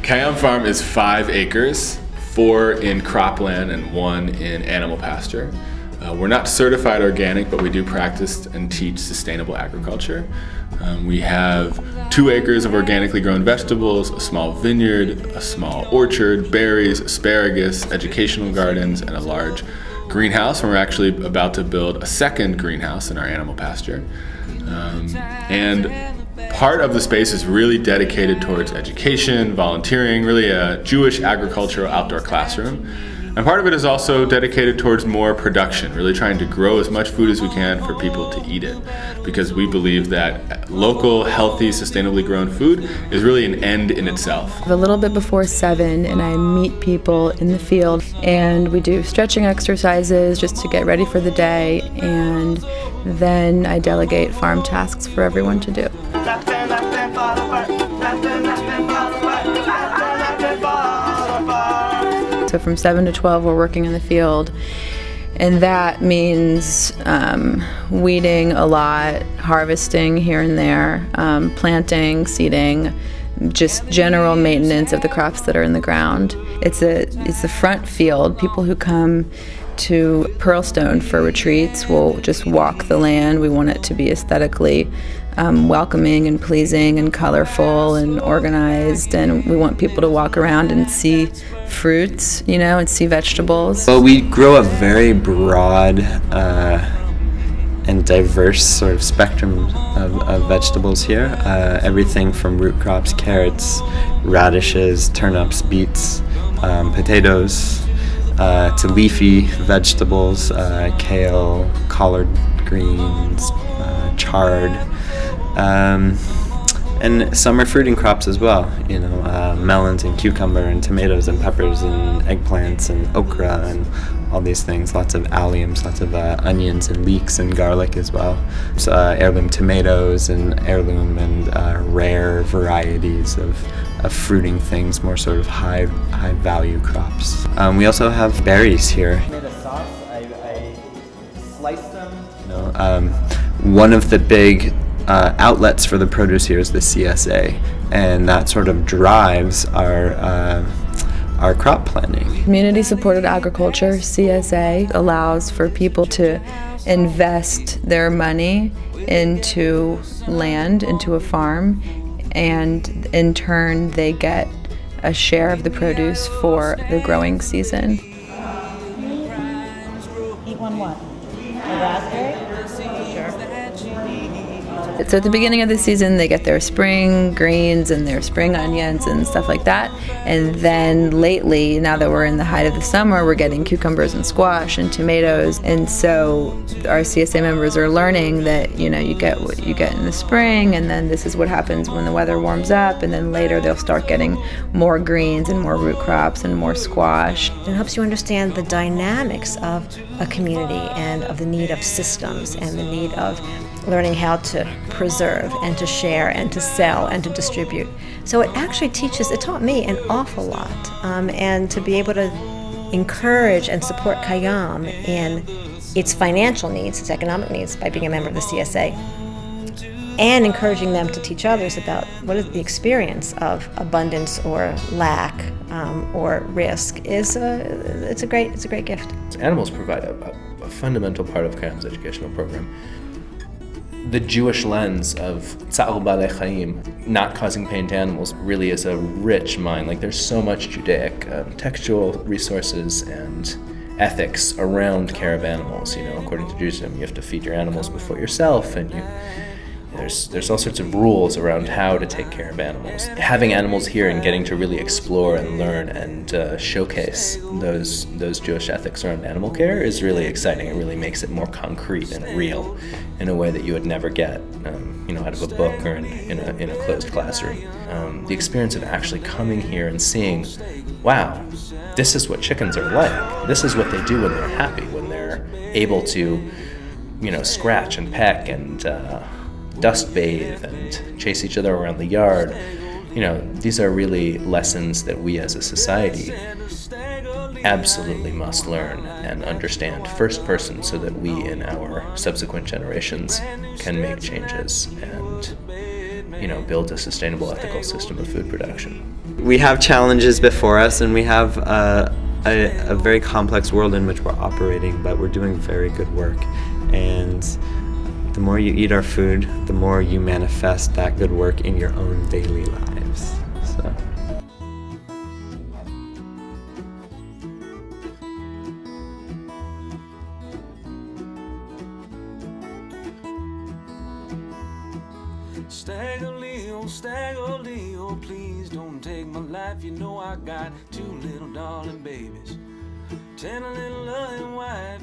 Kayam Farm is 5 acres, 4 in cropland and 1 in animal pasture. We're not certified organic, but we do practice and teach sustainable agriculture. We have 2 acres of organically grown vegetables, a small vineyard, a small orchard, berries, asparagus, educational gardens, and a large greenhouse. And we're actually about to build a second greenhouse in our animal pasture. And part of the space is really dedicated towards education, volunteering, really a Jewish agricultural outdoor classroom. And part of it is also dedicated towards more production, really trying to grow as much food as we can for people to eat it. Because we believe that local, healthy, sustainably grown food is really an end in itself. A little bit before 7, and I meet people in the field, and we do stretching exercises just to get ready for the day, and then I delegate farm tasks for everyone to do. So from 7 to 12, we're working in the field, and that means weeding a lot, harvesting here and there, planting, seeding, just general maintenance of the crops that are in the ground. It's a front field. People who come to Pearlstone for retreats will just walk the land. We want it to be aesthetically welcoming and pleasing and colorful and organized, and we want people to walk around and see fruits, and see vegetables. Well, we grow a very broad and diverse sort of spectrum of vegetables here. Everything from root crops, carrots, radishes, turnips, beets, potatoes, to leafy vegetables, kale, collard greens, chard, and summer fruiting crops as well, melons and cucumber and tomatoes and peppers and eggplants and okra and all these things, lots of alliums, lots of onions and leeks and garlic as well. So, heirloom tomatoes and heirloom and rare varieties of fruiting things, more sort of high value crops. We also have berries here. I made a sauce, I sliced them. One of the big outlets for the produce here is the CSA, and that sort of drives our crop planning. Community-supported agriculture, CSA, allows for people to invest their money into land, into a farm, and in turn they get a share of the produce for the growing season. Eat one what? A raspberry? So at the beginning of the season, they get their spring greens and their spring onions and stuff like that. And then lately, now that we're in the height of the summer, we're getting cucumbers and squash and tomatoes. And so our CSA members are learning that, you get what you get in the spring, and then this is what happens when the weather warms up, and then later they'll start getting more greens and more root crops and more squash. It helps you understand the dynamics of a community and of the need of systems and the need of learning how to preserve and to share and to sell and to distribute. So it taught me an awful lot. And to be able to encourage and support Kayam in its financial needs, its economic needs, by being a member of the CSA, and encouraging them to teach others about what is the experience of abundance or lack or risk it's a great gift. Animals provide a fundamental part of Kayam's educational program. The Jewish lens of tza'ar ba'alei chayim, not causing pain to animals, really is a rich mine. There's so much Judaic textual resources and ethics around care of animals. According to Judaism, you have to feed your animals before yourself, and there's all sorts of rules around how to take care of animals. Having animals here and getting to really explore and learn and showcase those Jewish ethics around animal care is really exciting. It really makes it more concrete and real in a way that you would never get out of a book or in a closed classroom. The experience of actually coming here and seeing, wow, this is what chickens are like. This is what they do when they're happy, when they're able to scratch and peck and dust bathe and chase each other around the yard. These are really lessons that we as a society absolutely must learn and understand first person, so that we in our subsequent generations can make changes and build a sustainable, ethical system of food production. We have challenges before us, and we have a very complex world in which we're operating, but we're doing very good work. And the more you eat our food, the more you manifest that good work in your own daily lives. So. Stagger Leo, please don't take my life. You know I got 2 little darling babies, 10 a little loving wife.